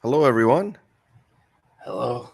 Hello, everyone. Hello.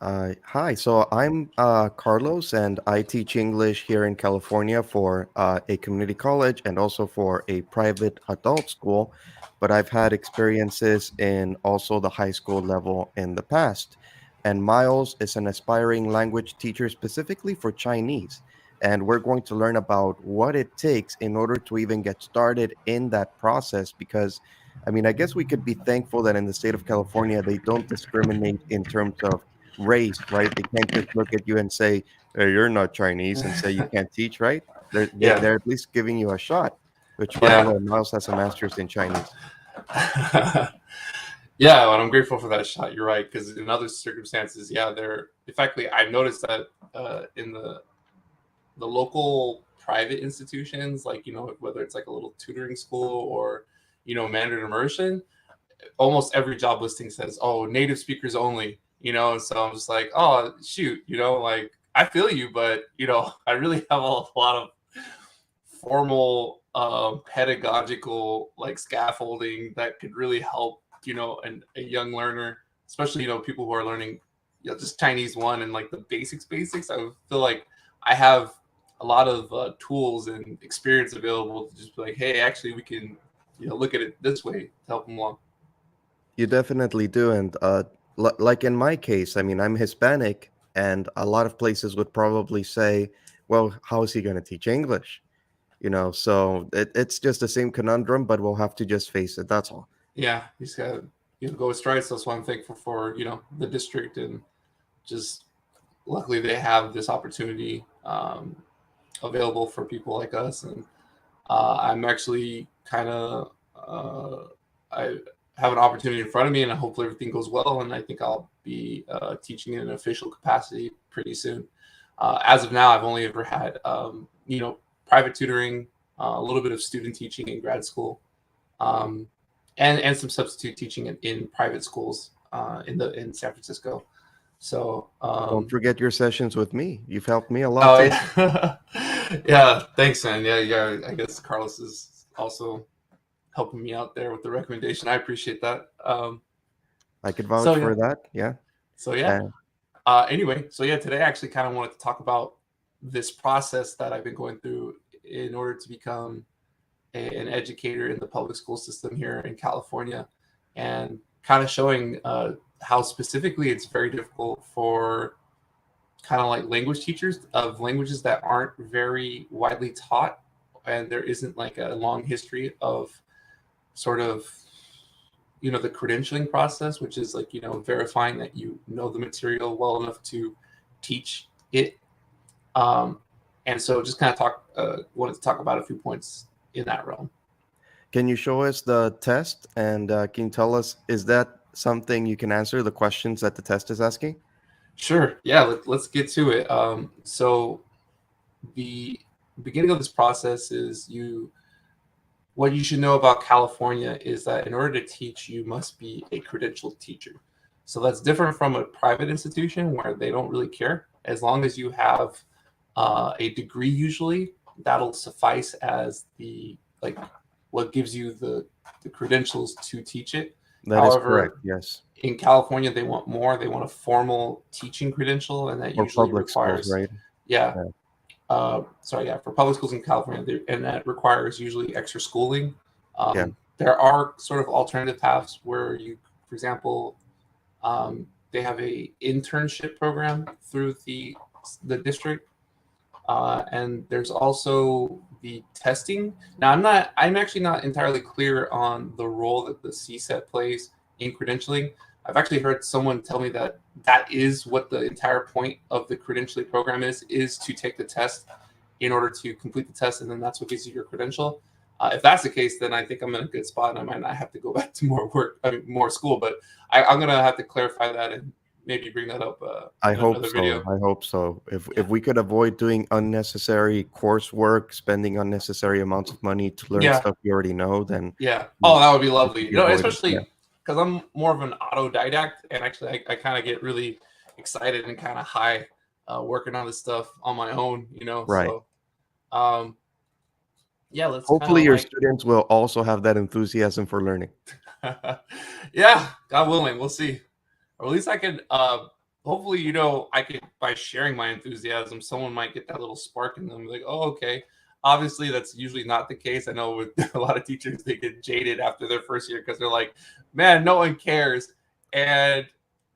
Hi. So I'm Carlos, and I teach English here in California for a community college and also for a private adult school. But I've had experiences in also the high school level in the past. And Miles is an aspiring language teacher specifically for Chinese. And we're going to learn about what it takes in order to even get started in that process. Because, I mean, I guess we could be thankful that in the state of California, they don't discriminate in terms of race, right? They can't just look at you and say, "Hey, you're not Chinese," and say you can't teach, right? Yeah. They're at least giving you a shot. Which, by the Yeah. way, Miles has a master's in Chinese. Yeah, and I'm grateful for that shot. You're right, because in other circumstances, yeah, they're. In fact, I've noticed that in the local private institutions, like whether it's like a little tutoring school or Mandarin immersion, almost every job listing says, "Oh, native speakers only." And so I'm just like, "Oh, shoot," like I feel you, but I really have a lot of formal pedagogical like scaffolding that could really help a young learner, especially people who are learning just Chinese one and like the basics. I feel like I have a lot of tools and experience available to just be like, hey, actually we can look at it this way to help them along. You definitely do, and like in my case, I mean, I'm Hispanic, and a lot of places would probably say, "Well, how is he going to teach English?" So it's just the same conundrum, but we'll have to just face it. That's all. Yeah, he's got go with strides. That's why I'm thankful for the district, and just luckily they have this opportunity available for people like us. And I'm actually kind of I have an opportunity in front of me, and hopefully everything goes well. And I think I'll be teaching in an official capacity pretty soon. As of now, I've only ever had private tutoring, a little bit of student teaching in grad school, um, and some substitute teaching in private schools in San Francisco. So Don't forget your sessions with me. You've helped me a lot oh too. yeah, yeah. Thanks, man. Yeah, yeah. I guess Carlos is also helping me out there with the recommendation. I appreciate that. I could So vouch yeah, for that. Yeah. so yeah. And Anyway, so yeah, today I actually kind of wanted to talk about this process that I've been going through in order to become an educator in the public school system here in California, and kind of showing how specifically it's very difficult for kind of like language teachers of languages that aren't very widely taught, and there isn't like a long history of sort of the credentialing process, which is like verifying that you know the material well enough to teach it. um, and so just kind of wanted to talk about a few points in that realm. can you show us the test? And can you tell us, is that something you can answer the questions that the test is asking? Sure, yeah, let's get to it. So the beginning of this process is what you should know about California is that in order to teach, you must be a credentialed teacher. So that's different from a private institution where they don't really care. As long as you have a degree, usually that'll suffice as the like what gives you the credentials to teach it. That is correct. However, Yes. in California, they want more. They want a formal teaching credential, and that For usually public schools, requires, right? yeah, Yeah. sorry, yeah, for public schools in California, and that requires usually extra schooling. Yeah. There are sort of alternative paths where you, for example, they have a internship program through the district, and there's also the testing. Now, I'm actually not entirely clear on the role that the CSET plays in credentialing. I've actually heard someone tell me that that is what the entire point of the credentialing program is to take the test in order to complete the test, and then that's what gives you your credential. If that's the case, then I think I'm in a good spot, and I might not have to go back to more work, more school. But I'm gonna have to clarify that and maybe bring that up I in hope another so. video. I hope so. If Yeah, we could avoid doing unnecessary coursework, spending unnecessary amounts of money to learn yeah, stuff you already know, then yeah. Oh, mm, that would be it should lovely. be avoided. Yeah. Especially because I'm more of an autodidact, and actually, I kind of get really excited and kind of high working on this stuff on my own. Right. So um, yeah, let's kind Hopefully of your like students will also have that enthusiasm for learning. Yeah, God willing, we'll see. Or at least I can. Hopefully, I could, by sharing my enthusiasm, someone might get that little spark in them. Like, oh, okay. Obviously, that's usually not the case. I know with a lot of teachers, they get jaded after their first year because they're like, man, no one cares. And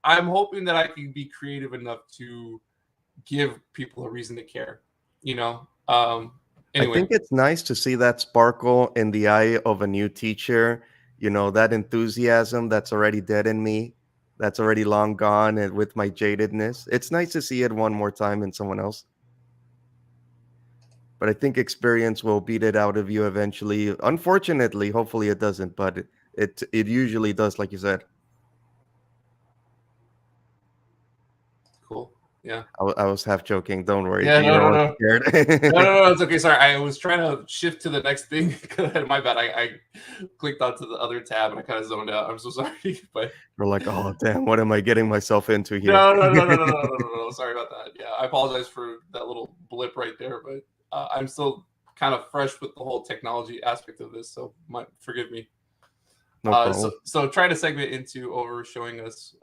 I'm hoping that I can be creative enough to give people a reason to care. You know. I Anyway, think it's nice to see that sparkle in the eye of a new teacher, that enthusiasm that's already dead in me, that's already long gone and with my jadedness. It's nice to see it one more time in someone else. But I think experience will beat it out of you eventually. Unfortunately, hopefully it doesn't, but it usually does, like you said. cool. Yeah. I was half joking. Don't worry. Yeah. You No. know No. what? No. No, Scared. no, no, it's okay. Sorry, I was trying to shift to the next thing. My bad. I clicked onto the other tab and I kind of zoned out. I'm so sorry, but We're like, oh damn, what am I getting myself into here? no, no, no, no, no, no, no, no, no. Sorry about that. Yeah, I apologize for that little blip right there, but I'm still kind of fresh with the whole technology aspect of this, so forgive me. No So problem. so try to segment into over showing us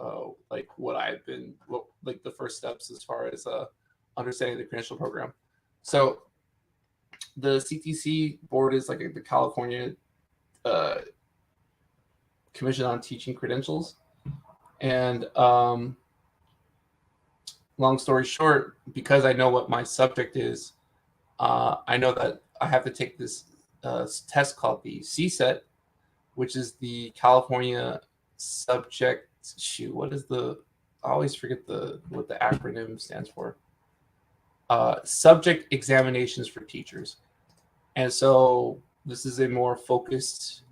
like like the first steps as far as understanding the credential program. So the CTC board is like the California uh, Commission on Teaching Credentials, and long story short, because I know what my subject is, I know that I have to take this test called the CSET, which is the California Subject. Shoot, what is the? I always forget what the acronym stands for. Subject Examinations for Teachers, and so this is a more focused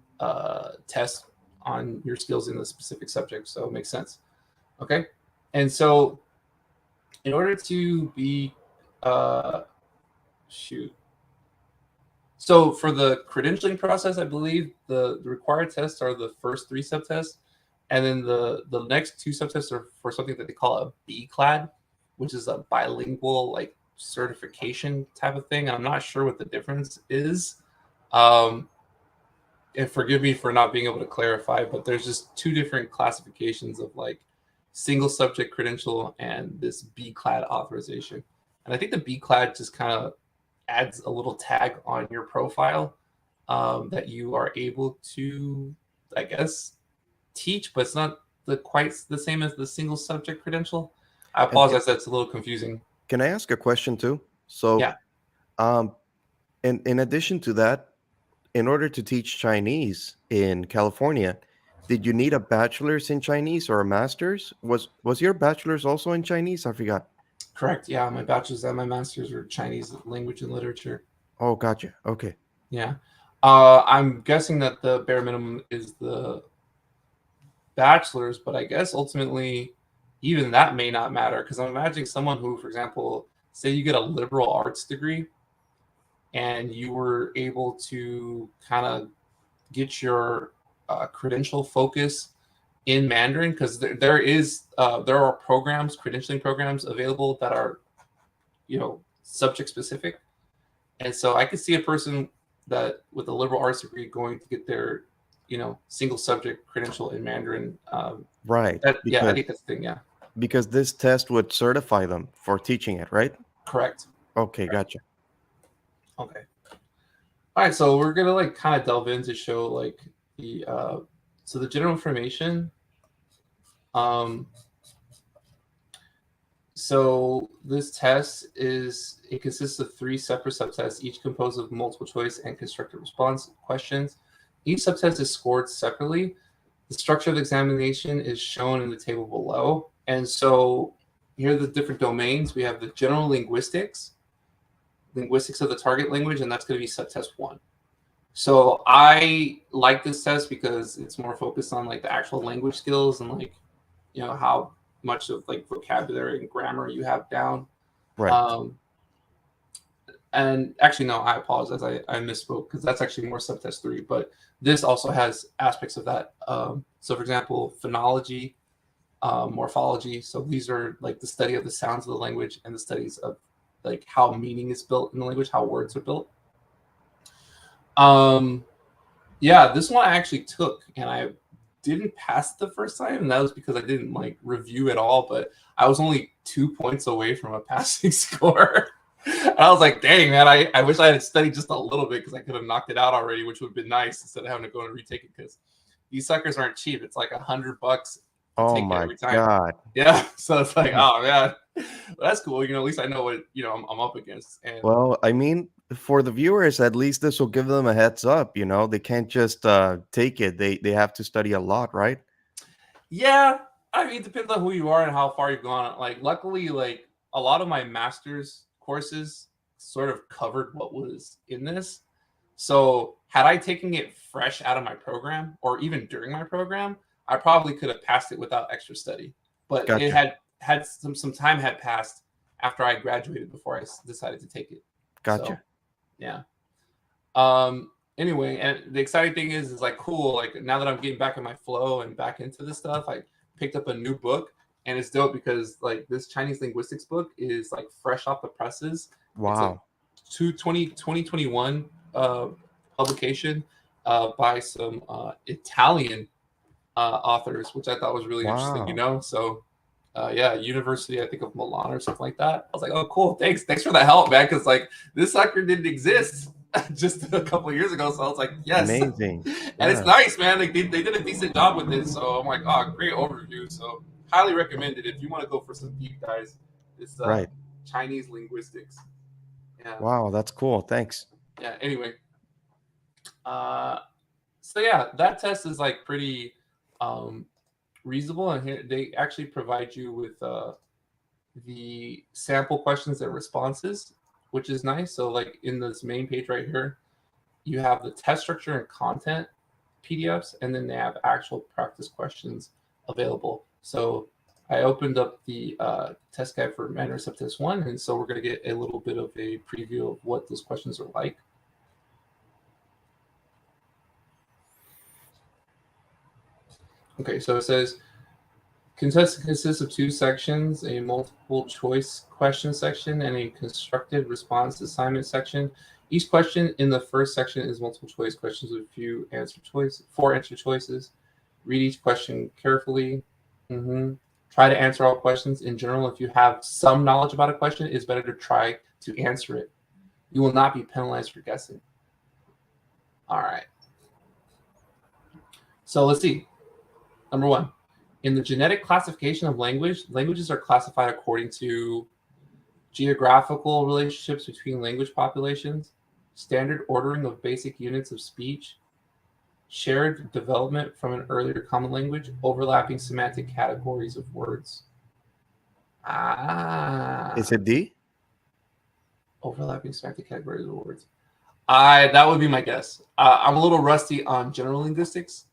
test on your skills in the specific subject. So it makes sense. Okay, and so in order to be uh, shoot. So for the credentialing process, I believe the required tests are the first three subtests, and then the next two subtests are for something that they call a B-clad, which is a bilingual like certification type of thing. I'm not sure what the difference is. Um, and forgive me for not being able to clarify, but there's just two different classifications of like single subject credential and this B-clad authorization. And I think the B-clad just kind of adds a little tag on your profile that you are able to, I guess, teach, but it's not quite the same as the single subject credential. I And apologize, that's a little confusing. can I ask a question too? So, Yeah, um, in addition to that, in order to teach Chinese in California, did you need a bachelor's in Chinese or a master's? Was your bachelor's also in Chinese? I forgot. correct. Yeah, my bachelor's and my master's were Chinese language and literature. Oh, gotcha. Okay. Yeah. I'm guessing that the bare minimum is the bachelor's, but I guess ultimately even that may not matter because I'm imagining someone who, for example, say you get a liberal arts degree and you were able to kind of get your credential focus in Mandarin because there are programs, credentialing programs available that are subject specific, and so I could see a person that with a liberal arts degree going to get their single subject credential in Mandarin. Right. Yeah, I think that's the thing. Yeah, Because this test would certify them for teaching it, right? correct. Okay, Correct. gotcha. Okay. All right, so we're gonna like kind of delve in to show like the so the general information. Um, so this test it consists of three separate subtests, each composed of multiple choice and constructive response questions. Each subtest is scored separately. The structure of the examination is shown in the table below. And so here are the different domains. We have the general linguistics of the target language, and that's going to be subtest 1. So I like this test because it's more focused on like the actual language skills and like how much of like vocabulary and grammar you have down. Right. Um, and actually, no, I apologize. I misspoke because that's actually more subtest 3. But this also has aspects of that. So, for example, phonology, morphology. So these are like the study of the sounds of the language and the studies of like how meaning is built in the language, how words are built. Yeah, this one I actually took, and I didn't pass the first time, and that was because I didn't like review at all. But I was only 2 points away from a passing score. And I was like, dang, man, I wish I had studied just a little bit because I could have knocked it out already, which would have been nice instead of having to go and retake it because these suckers aren't cheap. It's like $100 to Oh take it my every time. God. Yeah. So it's like, oh, man, well, that's cool. At least I know what, I'm up against. And Well, I mean, for the viewers, at least this will give them a heads up, They can't just take it. They have to study a lot, right? yeah, I mean, it depends on who you are and how far you've gone. Like, luckily, like a lot of my master's courses sort of covered what was in this. So, had I taken it fresh out of my program or even during my program, I probably could have passed it without extra study. But it Gotcha. had some time had passed after I graduated before I decided to take it. So, Gotcha. yeah. Anyway, and the exciting thing is like cool, like now that I'm getting back in my flow and back into this stuff, I picked up a new book, and it's dope because like this Chinese linguistics book is like fresh off the presses. It's a Wow. 2021 publication by some Italian authors, which I thought was really interesting, Wow. So yeah, University, I think of Milan or something like that. I was like, oh, cool, thanks for the help, man, because like this sucker didn't exist just a couple of years ago. So I was like, yes, Amazing. and it's Yeah. nice, man. Like they did a decent job with it. So I'm like, oh, great overview. So highly recommended if you want to go for some deep dives. It's Right. Chinese linguistics. Yeah, Wow, that's cool. Thanks. yeah. Anyway, uh, so yeah, that test is like pretty um, reasonable, and here they actually provide you with the sample questions and responses, which is nice. So like in this main page right here, you have the test structure and content PDFs, and then they have actual practice questions available. So I opened up the test guide for Mandarin Subtest 1, and so we're going to get a little bit of a preview of what those questions are like. Okay, so it says, contest consists of two sections, a multiple choice question section and a constructed response assignment section. Each question in the first section is multiple choice questions with four answer choices. Read each question carefully. Try to answer all questions. In general, if you have some knowledge about a question, it's better to try to answer it. You will not be penalized for guessing. All right. So let's see. Number one, in the genetic classification of languages are classified according to geographical relationships between language populations, standard ordering of basic units of speech, shared development from an earlier common language, overlapping semantic categories of words. Is it D? Overlapping semantic categories of words. That would be my guess. I'm a little rusty on general linguistics,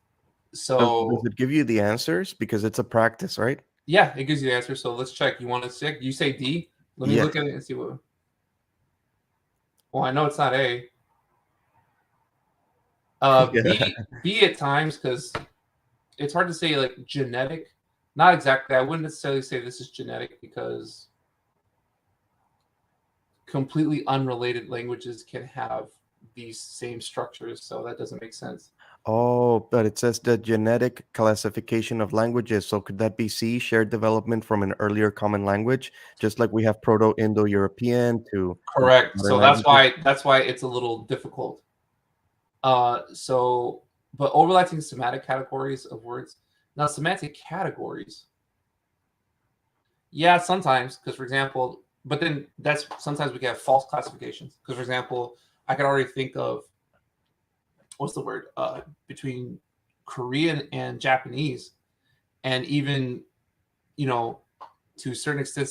Does so it give you the answers? Because it's a practice, right? yeah, it gives you the answer. So let's check. You want to check? You say D. Let me Yes. look at it and see what. Well, I know it's not A. Yeah. B at times because it's hard to say like genetic. Not exactly. I wouldn't necessarily say this is genetic because completely unrelated languages can have these same structures. So that doesn't make sense. Oh, but it says the genetic classification of languages. So could that be C, shared development from an earlier common language, just like we have Proto-Indo-European to Correct. modern So that's languages? why it's a little difficult. But overlapping semantic categories of words. Now, semantic categories. Yeah, sometimes, because for example, but then that's sometimes we can have false classifications. Because for example, I could already think of what's the word between Korean and Japanese, and even to a certain extent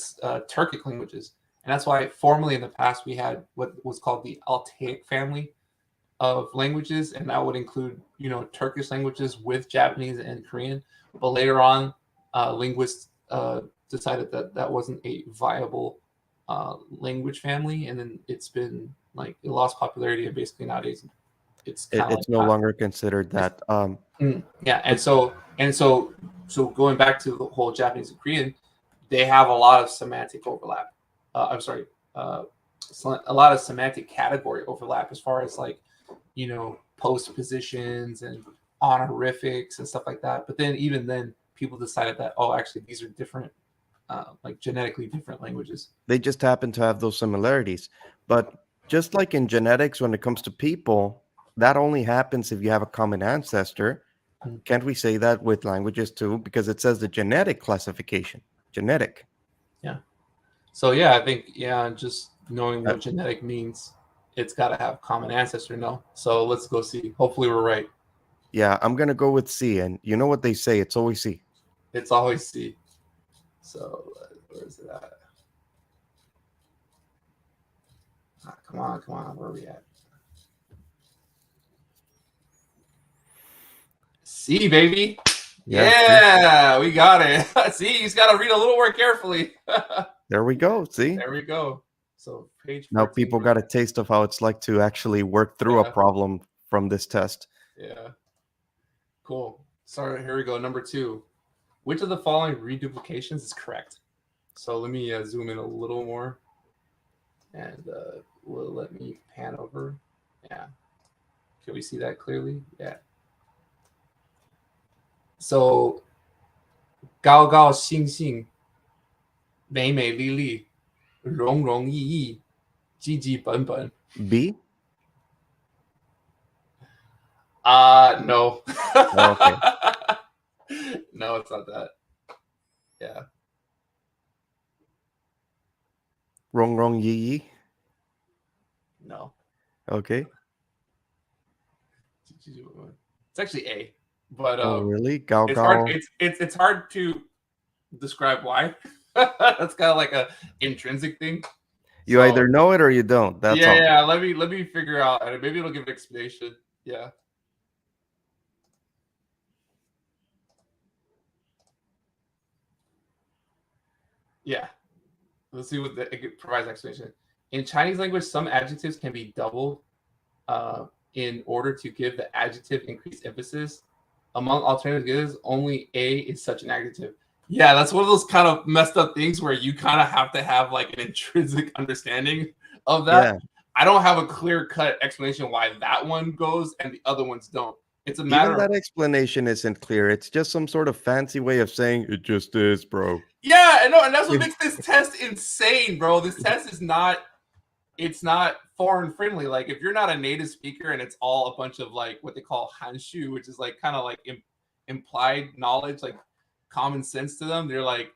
Turkic languages, and that's why formerly in the past we had what was called the Altaic family of languages, and that would include Turkish languages with Japanese and Korean. But later on, linguists decided that that wasn't a viable language family, and then it's been like it lost popularity, and basically nowadays it's kind of like It's no not. longer considered It's, that. yeah, But so going back to the whole Japanese and Korean, they have a lot of semantic overlap. I'm sorry, uh, a lot of semantic category overlap as far as like post positions and honorifics and stuff like that. But then even then, people decided that, oh, actually, these are different, like genetically different languages. They just happen to have those similarities. But just like in genetics, when it comes to people, that only happens if you have a common ancestor. Mhm. Can't we say that with languages too? Because it says the genetic classification. Genetic. Yeah. So yeah, I think just knowing Uh, what genetic means, it's got to have common ancestor. No, so let's go see. Hopefully, we're right. yeah, I'm gonna go with C. And you know what they say? It's always C. It's always C. So where is it at? Come on. Where are we at? C, baby. Yeah, see? Yeah, we got it. See, he's got to read a little more carefully. There we go. See? There we go. So page Now 14. people got a taste of how it's like to actually work through a Yeah, problem from this test. yeah. Cool. Sorry, here we go. Number 2. Which of the following reduplications is correct? So let me zoom in a little more, and will let me pan over. Yeah. Can we see that clearly? Yeah. So 高高兴兴、美美丽丽、容容易易、基基本本。B? No. Oh, okay. No, it's not that. Yeah. Wrong, wrong, yee yee. No. Okay. It's actually A, but Oh, really? Gao it's hard. gao. It's hard to describe why. That's kind of like a intrinsic thing. You So either know it or you don't. That's all. yeah. Let me figure out, and maybe it'll give an explanation. Yeah. Yeah. Let's see what it provides explanation. In Chinese language, some adjectives can be doubled in order to give the adjective increased emphasis. Among alternatives, only A is such an adjective. Yeah, that's one of those kind of messed up things where you kind of have to have like an intrinsic understanding of that. Yeah. I don't have a clear cut explanation why that one goes and the other ones don't. It's a Even matter of that explanation isn't clear. It's just some sort of fancy way of saying it just is, bro. yeah, and no, and that's what makes this test insane, bro. This test is not it's not foreign friendly. Like if you're not a native speaker and it's all a bunch of like what they call hanshu, which is like kind of like implied knowledge, like common sense to them, they're like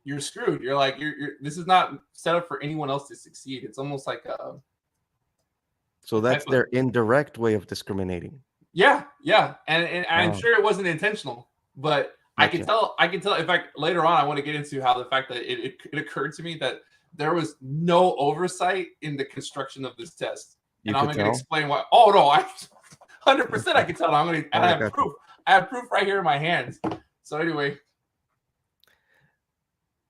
you're screwed. You're like you're this is not set up for anyone else to succeed. It's almost like So a type that's of their indirect way of discriminating. yeah, and I'm Wow. sure it wasn't intentional, but Gotcha. I can tell. In fact, later on, I want to get into how the fact that it occurred to me that there was no oversight in the construction of this test, You and I'm could going to tell? explain why. Oh no, I 100% I Okay. can tell. I'm going to, All and I right, have gotcha. proof. I have proof right here in my hands. So anyway,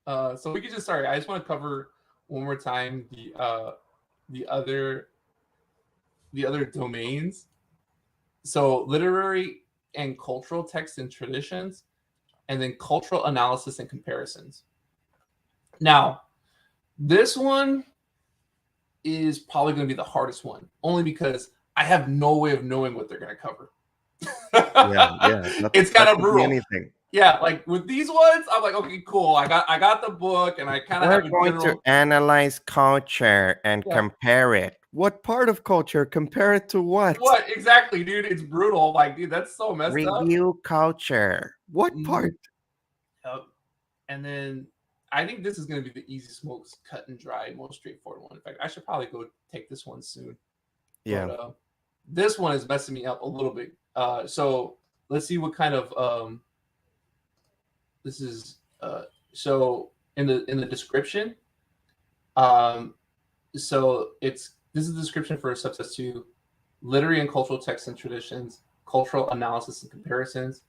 so we could just sorry. I just want to cover one more time the other the other domains. So literary and cultural texts and traditions, and then cultural analysis and comparisons. Now, this one is probably going to be the hardest one, only because I have no way of knowing what they're going to cover. Yeah, yeah. It's kind That of could be brutal. anything. Yeah, like with these ones, I'm like, okay, cool. I got the book, and I kind of We're have a going to general. analyze culture and Yeah, compare it. What part of culture? Compare it to what? what exactly, dude? It's brutal. Like, dude, that's so messed up. Review culture. What Mhm. part? Yep. And then I think this is going to be the easiest, most cut and dry, most straightforward one. In fact, I should probably go take this one soon. Yeah. But this one is messing me up a little bit. So let's see what kind of this is. So in the description, um, so this is the description for a subset 2: literary and cultural texts and traditions, cultural analysis and comparisons,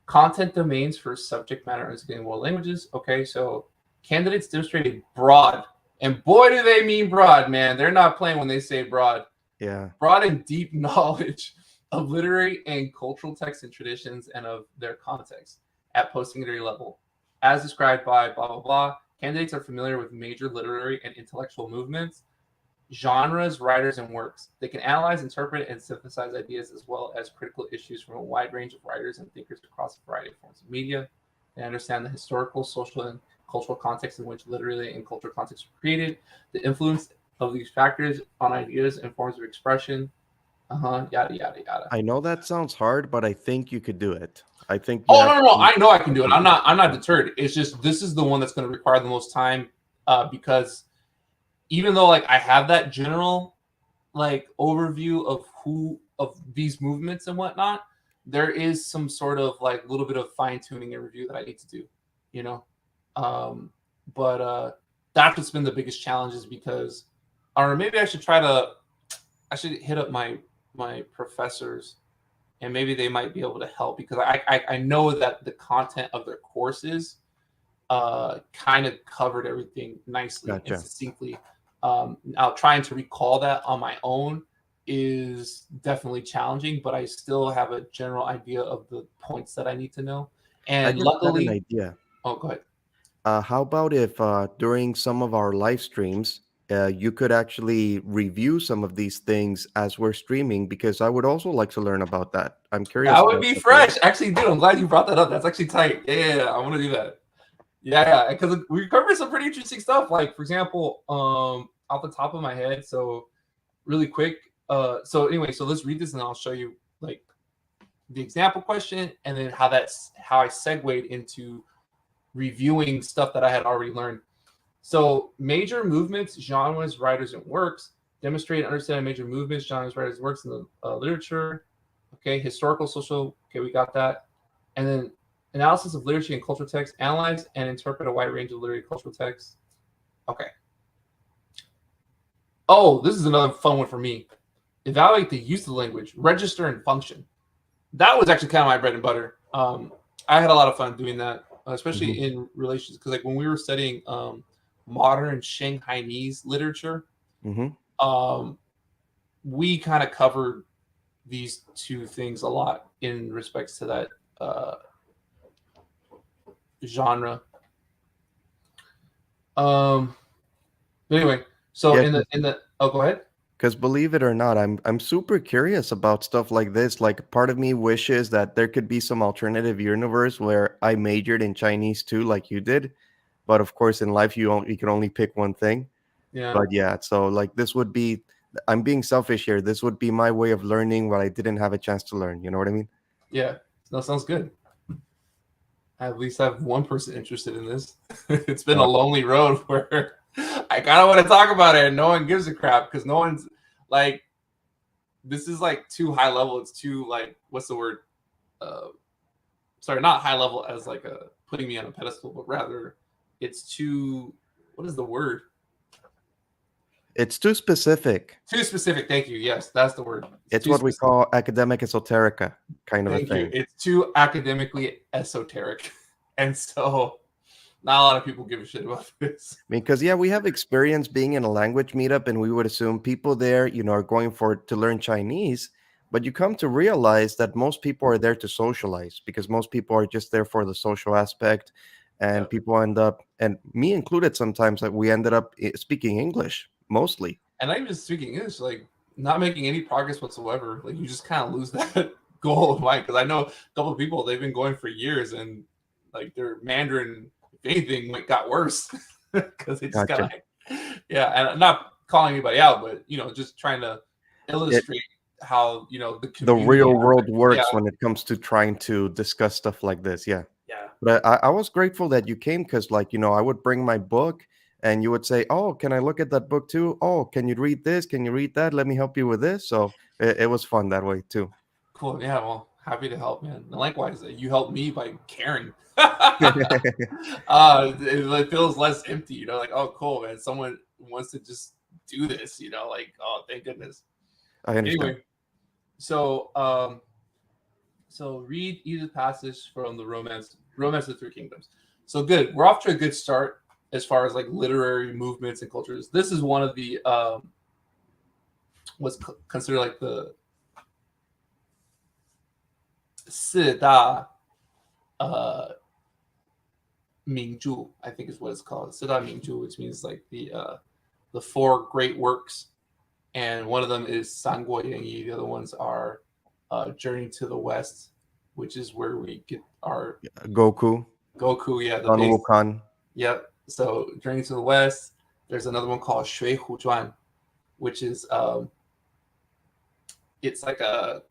content domains for subject matter understanding world languages. Okay, so candidates demonstrated broad, and boy do they mean broad, man. They're not playing when they say broad. Yeah. Broad and deep knowledge of literary and cultural texts and traditions and of their context at post-secondary level. As described by blah, blah, blah, candidates are familiar with major literary and intellectual movements. genres, writers, and works. They can analyze, interpret, and synthesize ideas as well as critical issues from a wide range of writers and thinkers across a variety of forms of media. They understand the historical, social, and cultural context in which literary and cultural contexts were created, the influence of these factors on ideas and forms of expression. Yada yada yada. I know that sounds hard, but I think you could do it. I think you Oh no, no, no! actually I know I can do it. can. I'm not deterred. It's just this is the one that's going to require the most time, because even though like I have that general like overview of who of these movements and whatnot, there is some sort of like little bit of fine tuning and review that I need to do, you know. Um, but that's what's been the biggest challenge is because, I don't know, maybe I should hit up my professors and maybe they might be able to help because I know that the content of their courses kind of covered everything nicely and Gotcha. succinctly. Now, trying to recall that on my own is definitely challenging, but I still have a general idea of the points that I need to know. I And just had an luckily, idea. oh, go ahead. How about if during some of our live streams, you could actually review some of these things as we're streaming? Because I would also like to learn about that. I'm curious That would about be that for you. fresh. Actually, dude, I'm glad you brought that up. That's actually tight. Yeah, I want to do that. Yeah, because we covered some pretty interesting stuff. Like, for example, off the top of my head, so really quick. So anyway, so let's read this and I'll show you like the example question and then how I segued into reviewing stuff that I had already learned. So major movements, genres, writers, and works demonstrate and understand major movements, genres, writers, and works in the literature. Okay, historical, social. Okay, we got that. And then analysis of literature and cultural texts, analyze and interpret a wide range of literary and cultural texts. Okay. Oh, this is another fun one for me. Evaluate the use of the language, register and function. That was actually kind of my bread and butter. I had a lot of fun doing that, Hmm. especially in relations because like when we were studying modern Shanghainese literature, Hmm. um, we kind of covered these two things a lot in respects to that uh, genre. Um, but anyway, so Yeah, in the oh, go ahead. because believe it or not, I'm super curious about stuff like this. Like, part of me wishes that there could be some alternative universe where I majored in Chinese too, like you did. But of course, in life, you can only pick one thing. Yeah, But yeah, so like this would be, I'm being selfish here. This would be my way of learning what I didn't have a chance to learn. You know what I mean? yeah, that sounds good. I at least have one person interested in this. It's been a Uh, lonely road where I kind of want to talk about it and no one gives a crap because no one's like, this is like too high level. It's too like, what's the word? Uh, Sorry, not high level as like a putting me on a pedestal, but rather it's too, what is the word? it's too specific. Too specific. Thank you. Yes, that's the word. It's It's too what we specific. call academic esoterica kind of a Thank you. thing. It's too academically esoteric. And so not a lot of people give a shit about this. Because yeah, we have experience being in a language meetup, and we would assume people there, are going for to learn Chinese. But you come to realize that most people are there to socialize because most people are just there for the social aspect, Yeah. and people end up, and me included, sometimes that we ended up speaking English mostly. And not even speaking English, like not making any progress whatsoever. Like you just kind of lose that goal of mind. Because I know a couple of people they've been going for years and like their Mandarin, if anything, like got worse because they just got Gotcha. like, yeah. And I'm not calling anybody out, but just trying to It, illustrate how the the community real world aspect. Yeah, works when it comes to trying to discuss stuff like this. Yeah. yeah, But I was grateful that you came because, like, I would bring my book and you would say, "Oh, can I look at that book too? Oh, can you read this? Can you read that? Let me help you with this." So it was fun that way too. cool. Yeah, well, happy to help, man. And likewise, you helped me by caring. It feels less empty, like, oh, cool, man. Someone wants to just do this, like, oh, thank goodness. I understand. Anyway, so read either passage from the Romance of the Three Kingdoms. So good. We're off to a good start as far as like literary movements and cultures. This is one of the what's considered like the 四大 uh 名著, I think is what it's called. 四大名著, which means like the four great works and one of them is Sanguo Yangi. The other ones are Journey to the West, which is where we get our Goku, Goku. Yeah, the Sun base. Wukong. Yep. So Journey to the West. There's another one called Shui Hu Zhuan, which is it's like a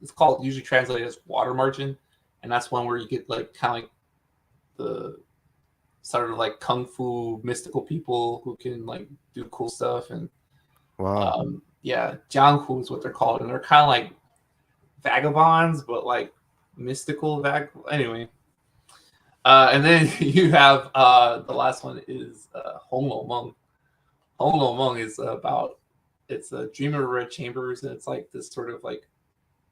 it's called usually translated as water margin, and that's one where you get like kind of like the sort of like kung fu mystical people who can like do cool stuff. And Wow. yeah, jianghu is what they're called, and they're kind of like vagabonds, but like mystical anyway. And then you have the last one is Hong Lo Meng. Hong Lo Meng is about it's a Dream of Red Chambers, and it's like this sort of like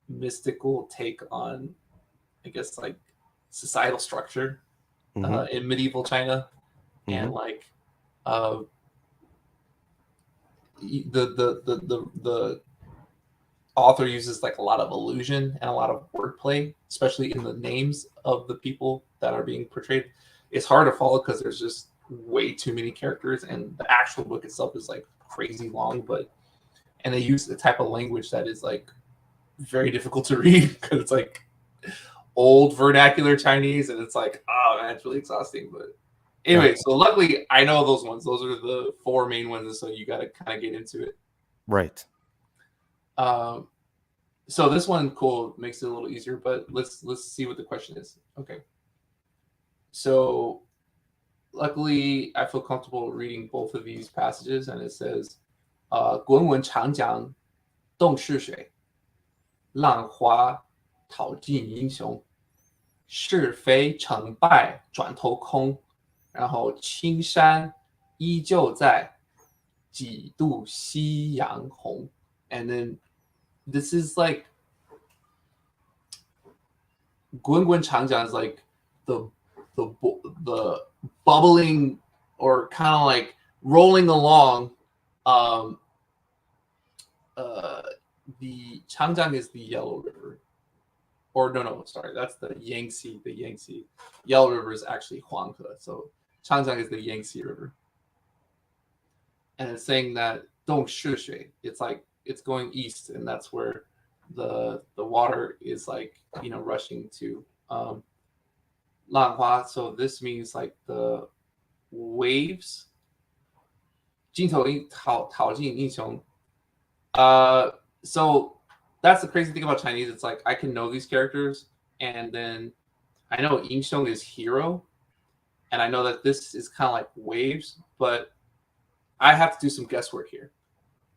mystical take on, I guess, like societal structure Mm-hmm. in medieval China, and Mm-hmm. like uh, the author uses like a lot of illusion and a lot of wordplay, especially in the names of the people that are being portrayed. It's hard to follow because there's just way too many characters, and the actual book itself is like crazy long. But and they use the type of language that is like very difficult to read because it's like old vernacular Chinese, and it's like, oh man, it's really exhausting. But anyway, Gotcha. so luckily I know those ones. Those are the four main ones, so you got to kind of get into it. Right. Um, so this one, cool, makes it a little easier. But let's see what the question is. Okay, so luckily I feel comfortable reading both of these passages, and it says, 滚滚长江东逝水，浪花淘尽英雄。是非成败转头空，然后青山依旧在，几度夕阳红。And then this is like 滚滚长江 is like the the the bubbling or kind of like rolling along. Um, uh, the Changjiang is the Yellow River, or no, sorry, that's the Yangtze. The Yangtze. Yellow River is actually Huanghe. So Changjiang is the Yangtze River, and it's saying that Dong Shui, it's like it's going east, and that's where the water is like rushing to Lanhua. So this means like the waves. 镜头逃进英雄. So that's the crazy thing about Chinese. It's like I can know these characters, and then I know Yingxiong is hero, and I know that this is kind of like waves, but I have to do some guesswork here.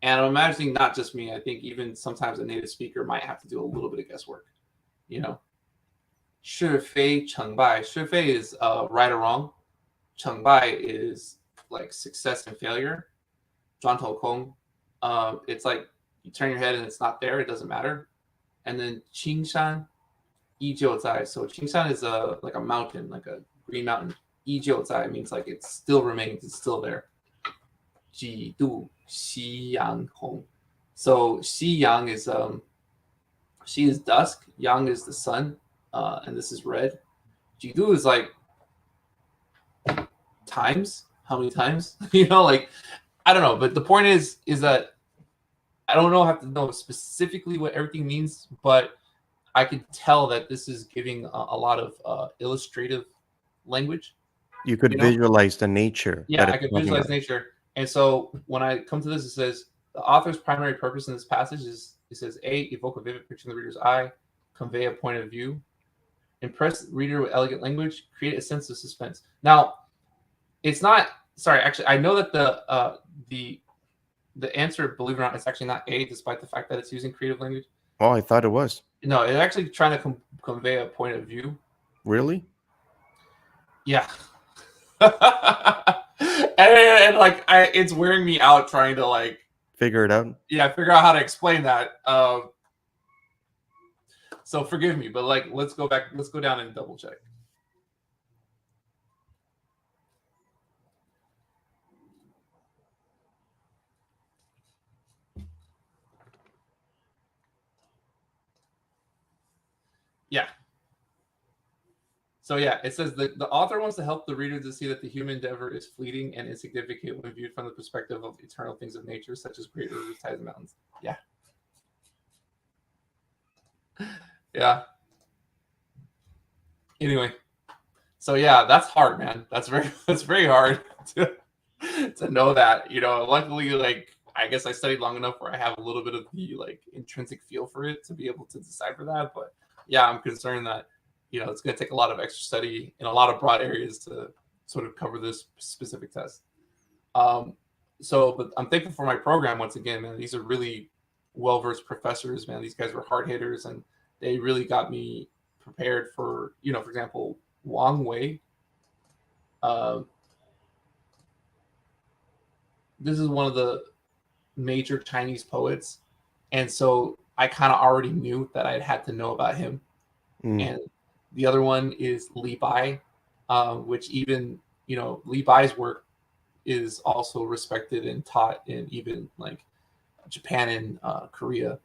And I'm imagining not just me. I think even sometimes a native speaker might have to do a little bit of guesswork. You know, 是非成败. 是非 is right or wrong. 成败 is like success and failure. 转头空, it's like you turn your head and it's not there. It doesn't matter. And then 青山依旧在. So 青山 is like a mountain, like a green mountain. 依旧在 means like it still remains. It's still there. 几度夕阳红. So 夕阳 is she is dusk. Yang is the sun, and this is red. 几度 is like times. How many times? Like I don't know. But the point is that I don't know. I have to know specifically what everything means, but I can tell that this is giving a lot of illustrative language. You could You know, visualize the nature yeah, that I it's can talking visualize about. nature. And so when I come to this, it says the author's primary purpose in this passage is it says A, evoke a vivid picture in the reader's eye, convey a point of view, impress the reader with elegant language, create a sense of suspense. Now, it's not. Sorry, actually, I know that the answer, believe it or not, is actually not A, despite the fact that it's using creative language. Oh, I thought it was. No, it's actually trying to convey a point of view. Really? Yeah. and like it's wearing me out trying to like Figure it out. figure out how to explain that. So forgive me, but like let's go down and double check. Yeah. So yeah, it says the author wants to help the reader to see that the human endeavor is fleeting and insignificant when viewed from the perspective of eternal things of nature, such as great rivers, tides, and mountains. Yeah, yeah. Anyway, so yeah, that's hard, man. That's very hard to to know that. Luckily, like I guess I studied long enough where I have a little bit of the like intrinsic feel for it to be able to decipher that. But yeah, I'm concerned that it's going to take a lot of extra study in a lot of broad areas to sort of cover this specific test. Um, but I'm thankful for my program once again, man. These are really well versed professors, man. These guys were hard hitters, and they really got me prepared for, for example, Wang Wei. Uh, this is one of the major Chinese poets, and so I kind of already knew that I had to know about him. Mm. And the other one is Li Bai, which even Li Bai's work is also respected and taught in even like Japan and Korea.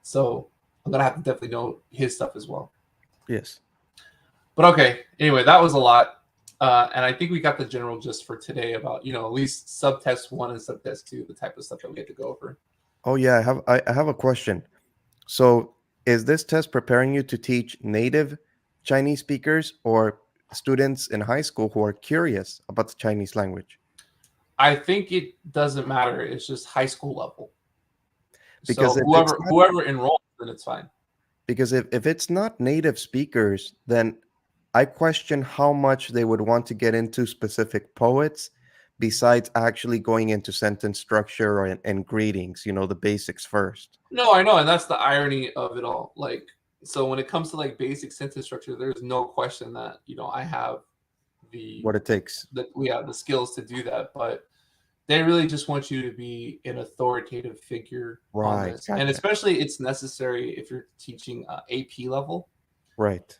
So I'm gonna have to definitely know his stuff as well. Yes. But okay, anyway, that was a lot. And I think we got the general gist for today about, at least subtest 1 and subtest 2, the type of stuff that we get to go over. Oh yeah, I have a question. So, is this test preparing you to teach native Chinese speakers or students in high school who are curious about the Chinese language? I think it doesn't matter. It's just high school level. Because So if it's not whoever enrolls, then it's fine. because if it's not native speakers, then I question how much they would want to get into specific poets besides actually going into sentence structure and greetings, the basics first. No, I know, and that's the irony of it all. Like, so when it comes to like basic sentence structure, there's no question that I have What it takes. we have the skills to do that, but they really just want you to be an authoritative figure on Right, this, and gotcha. especially it's necessary if you're teaching AP level. Right.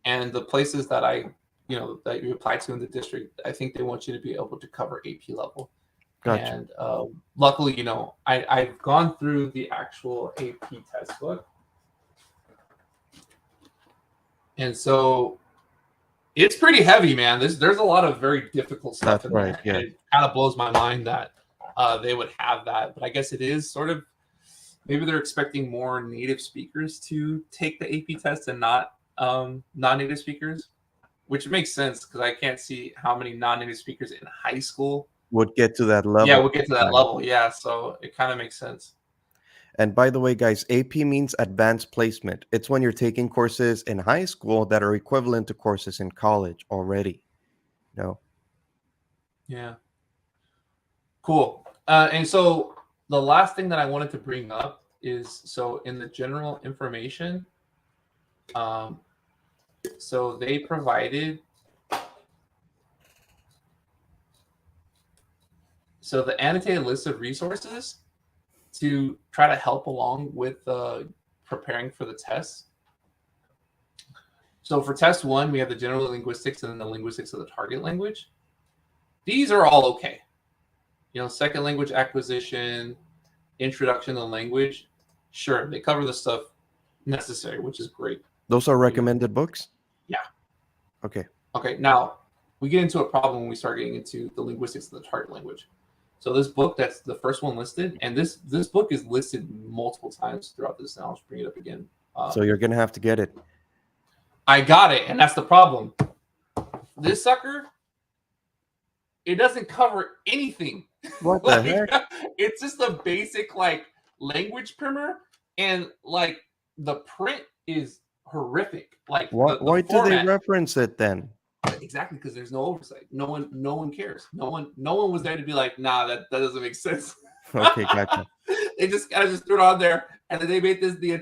And the places that that you apply to in the district, I think they want you to be able to cover AP level. Gotcha. And luckily, I've gone through the actual AP test book. And so it's pretty heavy, man. There's a lot of very difficult stuff That's in right. there. And Yeah. it kind of blows my mind that they would have that. But I guess it is sort of, maybe they're expecting more native speakers to take the AP test and not non-native speakers, which makes sense because I can't see how many non-native speakers in high school Would get to that yeah, level. we'll get to that Right. level. Yeah, so it kind of makes sense. And by the way, guys, AP means advanced placement. It's when you're taking courses in high school that are equivalent to courses in college already. No. Yeah, cool. And so the last thing that I wanted to bring up is, so in the general information, so they provided, so the annotated list of resources to try to help along with preparing for the test. So for test 1, we have the general linguistics and then the linguistics of the target language. These are all okay. Second language acquisition, introduction to language, sure, they cover the stuff necessary, which is great. Those are recommended books? Yeah. Okay. Okay, now we get into a problem when we start getting into the linguistics of the target language. So this book, that's the first one listed, and this book is listed multiple times throughout this, and I'll just bring it up again. So you're going to have to get it. I got it, and that's the problem. This sucker, it doesn't cover anything. What the heck? It's just a basic like language primer, and like the print is horrific. Like Why do they reference it then? Exactly, because there's no oversight. No one cares. No one was there to be like, nah, that doesn't make sense. Okay, gotcha. They just kind of just threw it on there, and then they made this the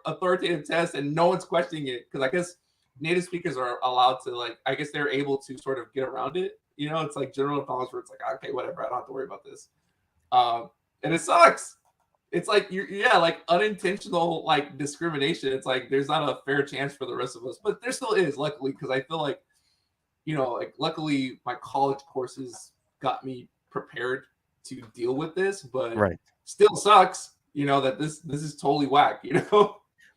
authoritative test, and no one's questioning it because I guess native speakers are allowed to, like, I guess they're able to sort of get around it. It's like general knowledge where it's like, okay, whatever, I don't have to worry about this. And it sucks. It's like like unintentional like discrimination. It's like there's not a fair chance for the rest of us, but there still is, luckily, because I feel like like luckily my college courses got me prepared to deal with this, but Right. still sucks, that this is totally whack,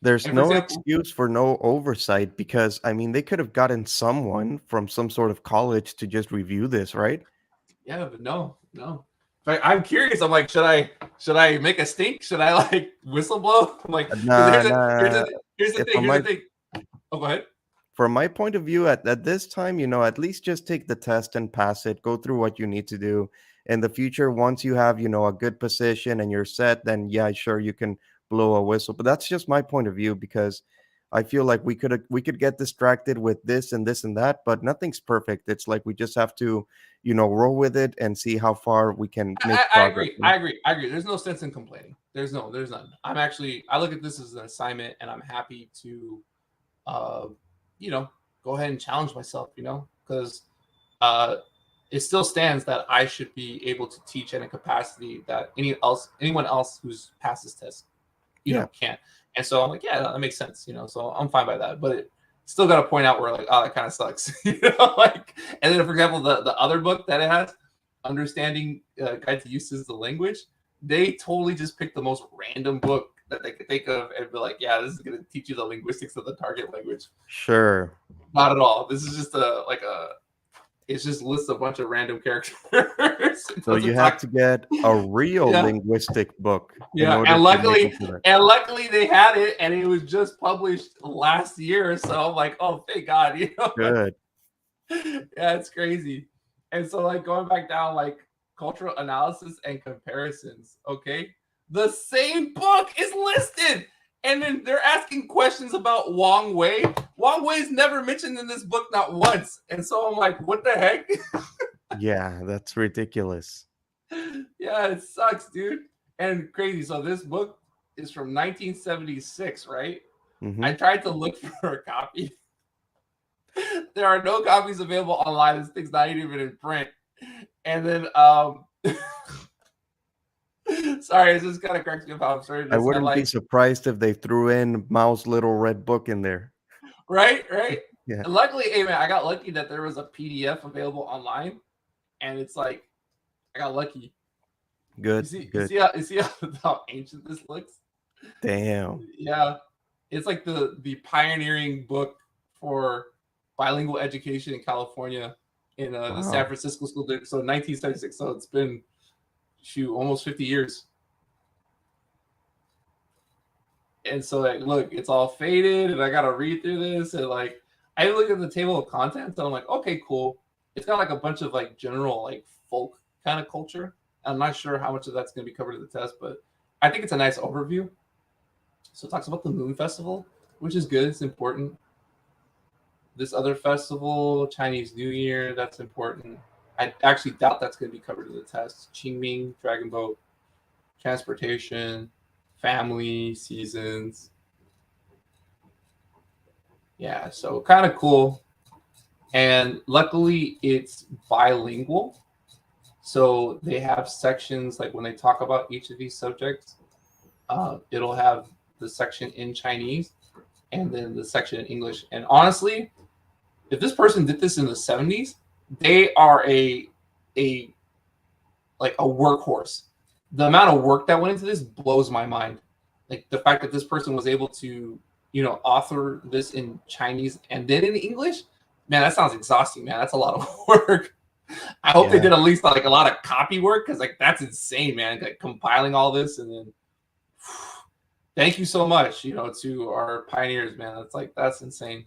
There's And for no example, excuse for no oversight because, I mean, they could have gotten someone from some sort of college to just review this, right? yeah, but no, no. In fact, I'm curious. I'm like, should I make a stink? Should I like whistleblow? I'm like, because Nah, nah. here's From the my thing. Oh, go ahead. point of view, at this time, at least just take the test and pass it. Go through what you need to do. In the future, once you have, a good position and you're set, then yeah, sure, you can blow a whistle. But that's just my point of view because I feel like we could get distracted with this and this and that, but nothing's perfect. It's like we just have to, roll with it and see how far we can make I progress. agree. I agree. I agree. There's no sense in complaining. There's none. I look at this as an assignment, and I'm happy to, uh, you know, go ahead and challenge myself. Because uh, it still stands that I should be able to teach in a capacity that anyone else who's passed this test, Yeah, can't. And so I'm like, yeah, that makes sense. So I'm fine by that. But still got to point out where like, oh, that kind of sucks. Like, and then for example, the other book that it has, Understanding Guide to Uses of the Language, they totally just picked the most random book that they could think of and be like, yeah, this is going to teach you the linguistics of the target language. sure. Not at all. This is just it's just lists a bunch of random characters. It So you doesn't had talk. to get a real Yeah, linguistic book in yeah, order and to make luckily, up for that. and luckily they had it, and it was just published last year. So I'm like, oh, thank God, like, Good. yeah, it's crazy. And so, like, going back down, like cultural analysis and comparisons. Okay, the same book is listed, and then they're asking questions about Wang Wei. Wang Wei is never mentioned in this book, not once. And so I'm like, what the heck? Yeah, that's ridiculous. Yeah, it sucks, dude. And crazy. So this book is from 1976, right? I Mhm. tried to look for a copy. There are no copies available online. This thing's not even in print. And then, sorry, it just kind of cracks me up how absurd I this wouldn't be headline. surprised if they threw in Mao's little red book in there. Right, right. Yeah, And luckily, hey man, I got lucky that there was a PDF available online, and it's like I got lucky. You good, see, you good. see how you see how ancient this looks. Damn. Yeah, it's like the pioneering book for bilingual education in California in the San Wow. Francisco School District. So 1976. So it's been almost 50 years. And so like, look, it's all faded, and I gotta read through this, and like I look at the table of contents, and I'm like, okay, cool. It's got like a bunch of like general like folk kind of culture. I'm not sure how much of that's gonna be covered in the test, but I think it's a nice overview. So it talks about the Moon Festival, which is good. It's important. This other festival, Chinese New Year, that's important. I actually doubt that's going to be covered in the test. Qingming, Dragon Boat, transportation, family, seasons. Yeah, so kind of cool. And luckily, it's bilingual. So they have sections like when they talk about each of these subjects, it'll have the section in Chinese and then the section in English. And honestly, if this person did this in the 70s, they are a like a workhorse. The amount of work that went into this blows my mind. Like the fact that this person was able to, author this in Chinese and then in English, man, that sounds exhausting, man. That's a lot of work. I hope they Yeah. did at least like a lot of copy work because like that's insane, man. Like compiling all this and then thank you so much, to our pioneers, man. That's insane.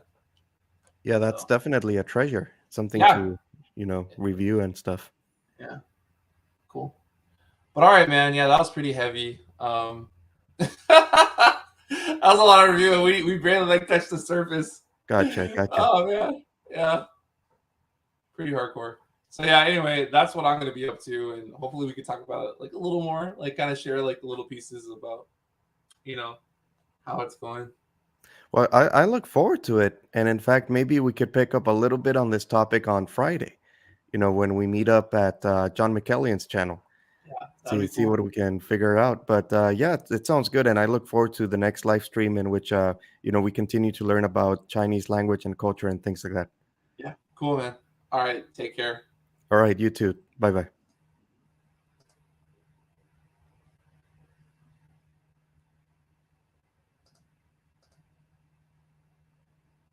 Yeah, that's So definitely a treasure. Something yeah, to, review and stuff. yeah, cool. But all right, man. Yeah, that was pretty heavy. That was a lot of review. We barely like touched the surface. Gotcha, gotcha. Oh man, yeah, pretty hardcore. So yeah. Anyway, that's what I'm gonna be up to, and hopefully we can talk about it like a little more, like kind of share like the little pieces about you know how it's going. Well, I look forward to it. And in fact, maybe we could pick up a little bit on this topic on Friday, when we meet up at John McKellion's channel. Yeah, that'd See be see what cool. we can figure out. But yeah, it sounds good, and I look forward to the next live stream in which we continue to learn about Chinese language and culture and things like that. Yeah, cool, man. All right, take care. All right, you too. Bye bye.